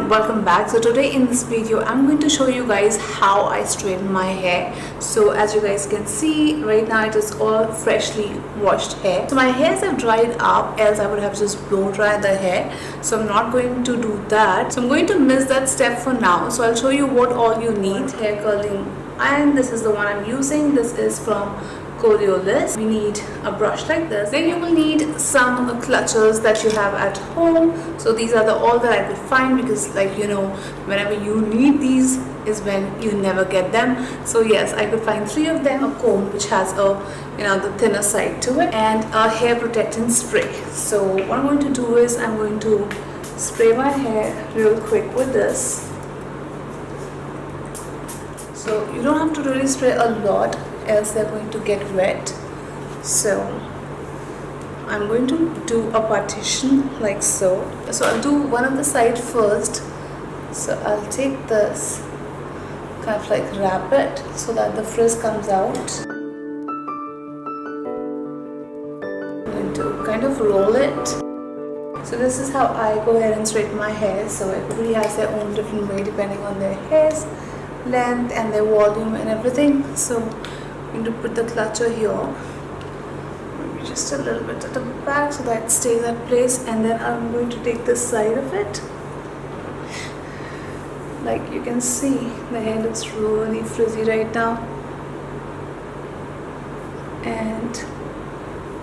everyone, welcome back. So today in this video I'm going to show you guys how I straighten my hair. So as you guys can see right now, it is all freshly washed hair. So my hairs have dried up, else I would have just blow dried the hair. So I'm not going to do that. So I'm going to miss that step for now. So I'll show you what all you need. Hair curling iron, this is the one I'm using. This is from Corioliss. We need a brush like this. Then you will need some clutches that you have at home. So these are all that I could find, because whenever you need these is when you never get them. So yes, I could find 3 of them. A comb which has the thinner side to it, and a hair protectant spray. So what I'm going to do is I'm going to spray my hair real quick with this. So you don't have to really spray a lot, else they're going to get wet. So I'm going to do a partition like so. So I'll do one on the side first. So I'll take this, kind of like wrap it so that the frizz comes out. I'm going to kind of roll it. So this is how I go ahead and straighten my hair. So everybody has their own different way depending on their hair's length and their volume and everything. So I'm going to put the clutcher here, maybe just a little bit at the back so that it stays at place, and then I'm going to take this side of it. Like you can see, the hair looks really frizzy right now, and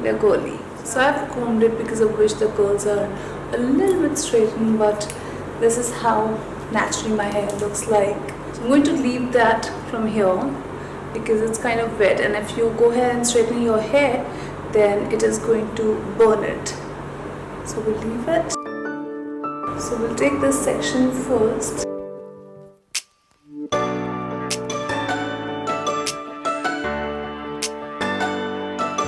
they're girly. So I've combed it because of which the curls are a little bit straightened, but this is how naturally my hair looks like. So I'm going to leave that from here because it's kind of wet, and if you go ahead and straighten your hair, then it is going to burn it. So we'll leave it. So we'll take this section first.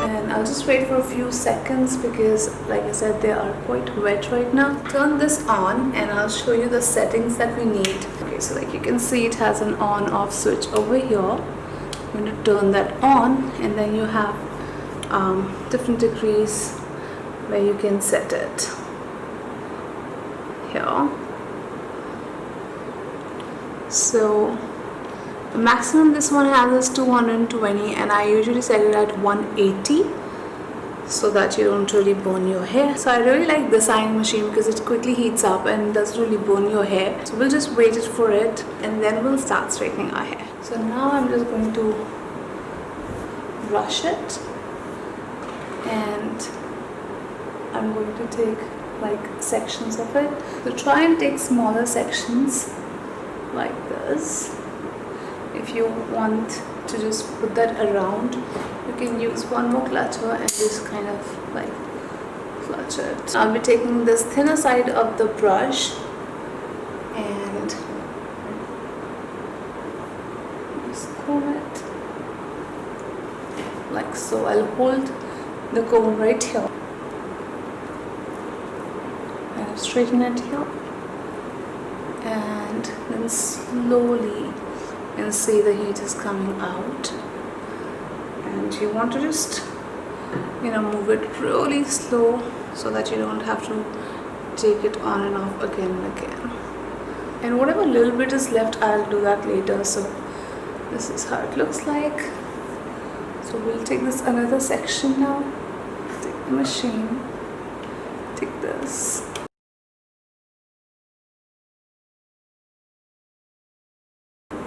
And I'll just wait for a few seconds because, like I said, they are quite wet right now. Turn this on and I'll show you the settings that we need. Okay, so like you can see, it has an on-off switch over here. I'm going to turn that on, and then you have different degrees where you can set it here. So the maximum this one has is 220, and I usually set it at 180 so that you don't really burn your hair. So I really like this iron machine because it quickly heats up and doesn't really burn your hair. So we'll just wait it for it, and then we'll start straightening our hair. So now I'm just going to brush it, and I'm going to take like sections of it. So try and take smaller sections like this. If you want to just put that around, you can use one more clutcher and just kind of like clutch it. I'll be taking this thinner side of the brush and just comb it like so. I'll hold the comb right here and straighten it here, and then slowly, and see the heat is coming out, and you want to just move it really slow so that you don't have to take it on and off again and again. And whatever little bit is left, I'll do that later. So this is how it looks like. So we'll take this another section now. Take the machine, take this.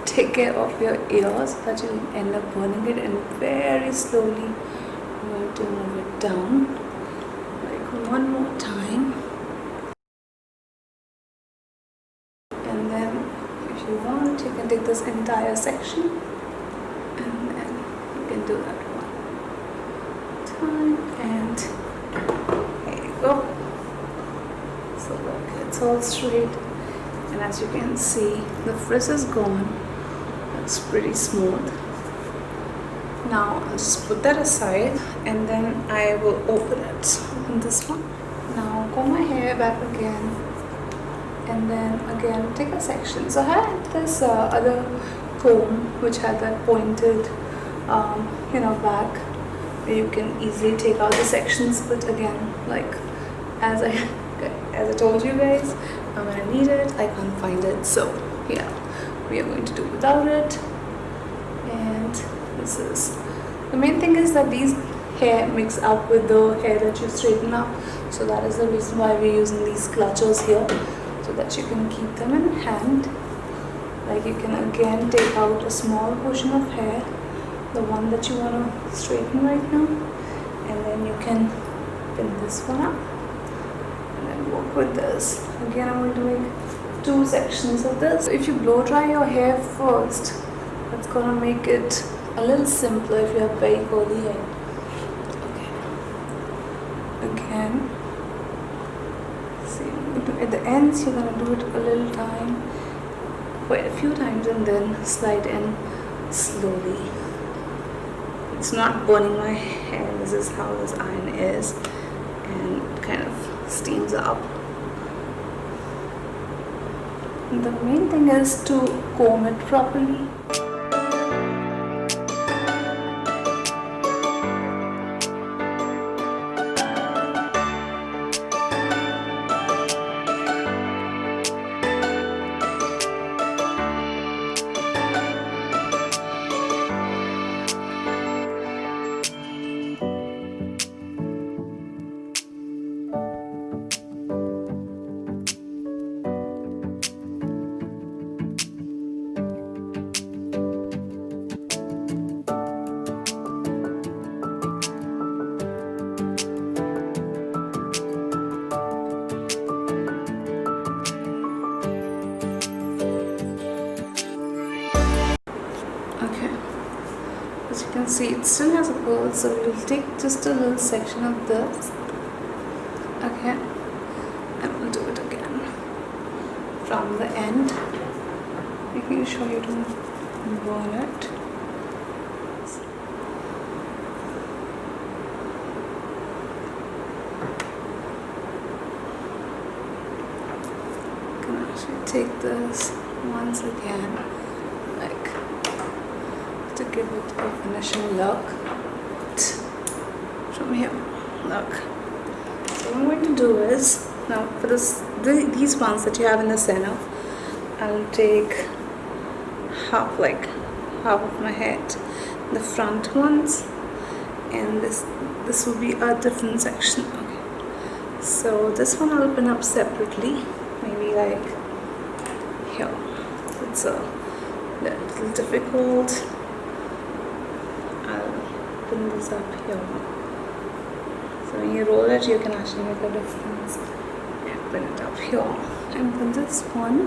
Take care of your ears so that you end up burning it, and very slowly I'm going to move it down like one more time. And then if you want, you can take this entire section, and then you can do that one time, and there you go. So look, it's all straight, and as you can see, the frizz is gone. It's pretty smooth. Now I'll just put that aside, and then I will open it. Open this one. Now comb my hair back again, and then again take a section. So I had this other comb which had that pointed back where you can easily take out the sections, but again, like as I told you guys, and when I need it I can't find it. So yeah, we are going to do without it. And this is the main thing, is that these hair mix up with the hair that you straighten up, so that is the reason why we're using these clutches here, so that you can keep them in hand. Like you can again take out a small portion of hair, the one that you want to straighten right now, and then you can pin this one up and then work with this. Again, I'm going to make 2 sections of this. If you blow dry your hair first, that's gonna make it a little simpler if you have very curly hair. Okay. Again, see, at the ends you're gonna do it a little time, quite a few times, and then slide in slowly. It's not burning my hair. This is how this iron is, and it kind of steams up. And the main thing is to comb it properly. As you can see, it still has a curl, so we'll take just a little section of this, okay, and we'll do it again from the end, making sure you don't burn it. You can actually take this once again, like, to give it a finishing look from here. Look, so what I'm going to do is, now for these ones that you have in the center, I'll take half of my head, the front ones, and this will be a different section. Okay, so this one I'll pin up separately, maybe like here. It's a little difficult. I'll pin this up here. So when you roll it, you can actually make a difference. And pin it up here. And for this one,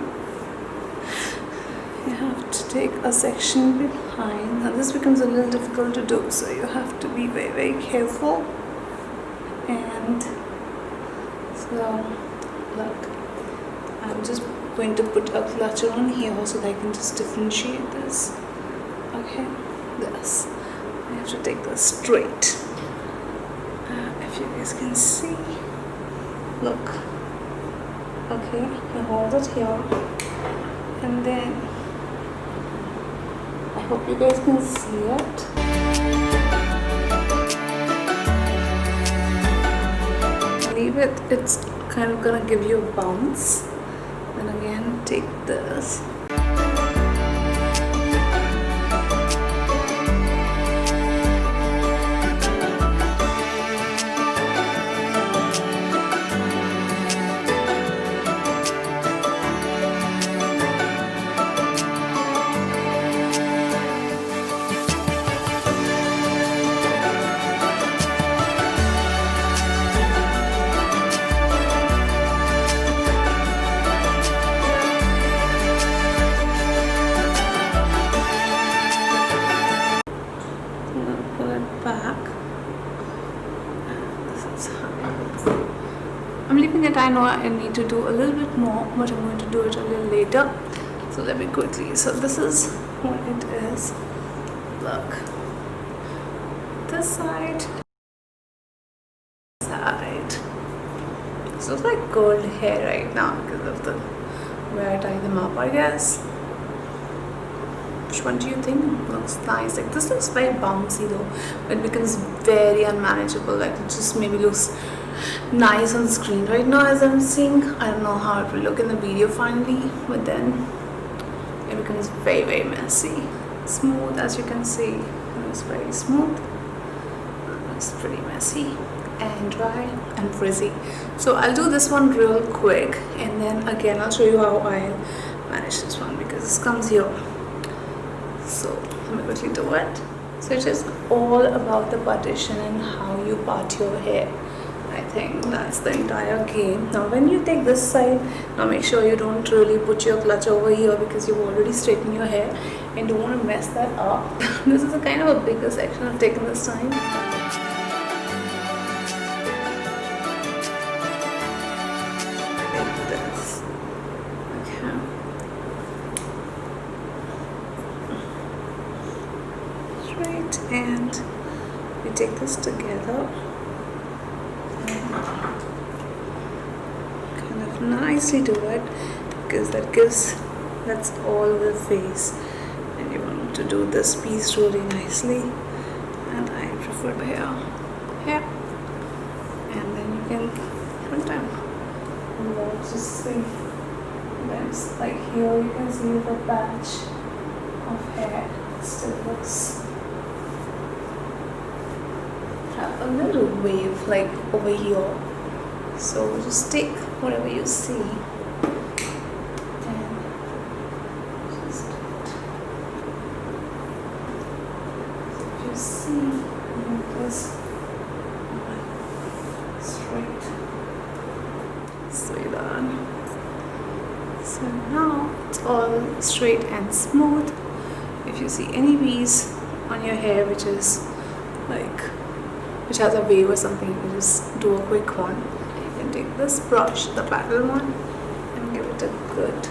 you have to take a section behind. Now this becomes a little difficult to do, so you have to be very, very careful. And so, look, I'm just going to put a clutcher on here so that I can just differentiate this. Okay, this. I have to take this straight. If you guys can see, look. Okay, I hold it here, and then I hope you guys can see it. Leave it, it's kind of gonna give you a bounce. Then again, take this. I'm leaving it. I know I need to do a little bit more, but I'm going to do it a little later. So let me quickly. So this is what it is. Look. This side. So it's like gold hair right now because of the way I tie them up, I guess. Which one do you think looks nice? Like this looks very bouncy though. It becomes very unmanageable. Like it just maybe looks nice on the screen right now as I'm seeing. I don't know how it will look in the video finally, but then it becomes very messy. Smooth, as you can see, it's very smooth. It's pretty messy and dry and frizzy. So I'll do this one real quick, and then again I'll show you how I manage this one, because this comes here. So let me quickly do it. So it's just all about the partition and how you part your hair. I think that's the entire game. Now when you take this side, now make sure you don't really put your clutch over here, because you've already straightened your hair and don't want to mess that up. This is a kind of a bigger section I've taken this time. Like this. Okay. Straight, and we take this together. Kind of nicely do it, because that's all the face, and you want to do this piece really nicely, and I prefer the hair, and then you can front time. Just see, there's like here you can see the patch of hair. It still looks a little wave like over here, so just take whatever you see and just if you see, make this straight. Straight on. So now it's all straight and smooth. If you see any weaves on your hair which has a wave or something, you can just do a quick one. You can take this brush, the paddle one, and give it a good.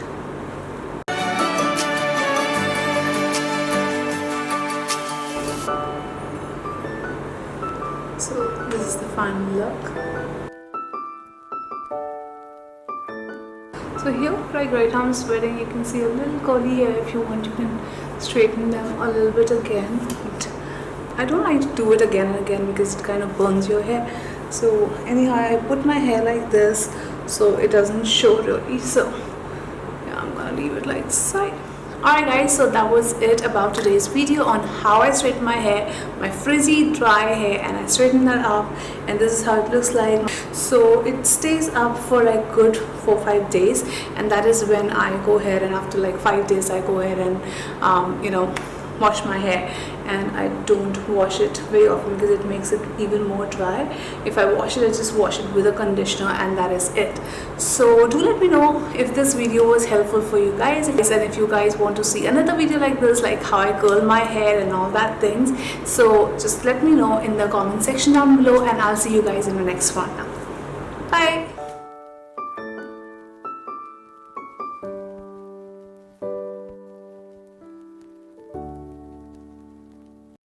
So this is the final look. So here, like right now I'm sweating, you can see a little curly hair. If you want, you can straighten them a little bit again. But I don't like to do it again and again because it kind of burns your hair. So anyhow, I put my hair like this so it doesn't show really. So yeah, I'm gonna leave it like this side. Alright guys, so that was it about today's video on how I straighten my hair, my frizzy dry hair, and I straighten that up, and this is how it looks like. So it stays up for like good 4-5 days, and that is when I go ahead, and after like 5 days I go ahead and wash my hair. And I don't wash it very often because it makes it even more dry. If I wash it, I just wash it with a conditioner, and that is it. So do let me know if this video was helpful for you guys, and if you guys want to see another video like this, like how I curl my hair and all that things. So just let me know in the comment section down below, and I'll see you guys in the next one. Bye.